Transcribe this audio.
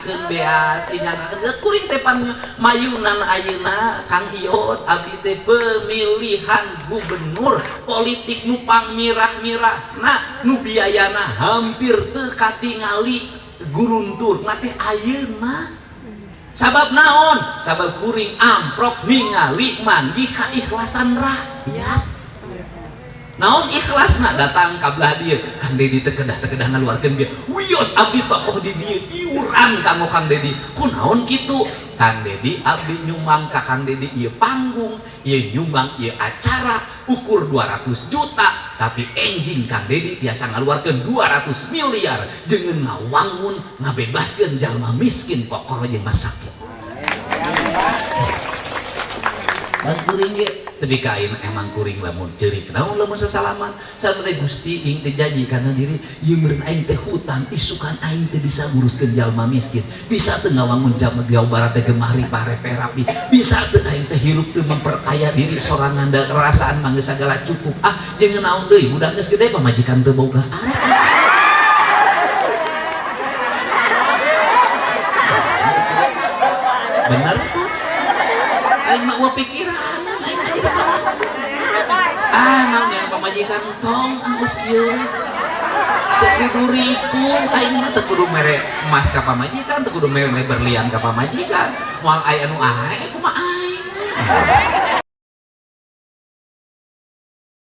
beas kuring tepan mayunan ayeuna Kang Iot abdi teh pemilihan gubernur politik nu pangmirah-mirah nah nu biayana hampir teu katingali guruntur na teh ayeuna sabab naon sabab kuring amprok ningali manggi kaikhlasan rakyat naon ikhlasna datang ka belah dieu Kang Dedi teh kedah ngaluarkeun bieu wios abdi tokoh di dieu iuran kanggo Kang Dedi kunaon kitu Kang Dedi abdi nyumbang ka Kang Dedi ieu panggung ieu nyumbang ieu acara ukur 200 juta tapi enjing Kang Dedi tiasa ngaluarkeun 200 miliar jeung ngawangun ngabebaskeun jalma miskin kokoro jeung masakit dan kuring ge tapi kain emang kuring lamun ceurik naon lamun sasalaman sareng teh Gusti ing teh janji kana diri ieu meureun aing teh hutan isukan aing teh bisa nguruskeun jalma miskin bisa teu ngawangun Jawa Barat teh gemah ripah repe-rapi bisa teu aing teh hirup teu memperkaya diri sorangan da rasaan mangga sagala cukup jeung naon deui budak geus gede pamajikan teu boga arek bener tuh aing mah eueuh pikiranan aing mah jadi naon yang pamajikan tong anggus kieu teu kudu ripu aing mah teu kudu mere emas ka pamajikan teu kudu mere berlian ka pamajikan moal aya anu ae kumaha aing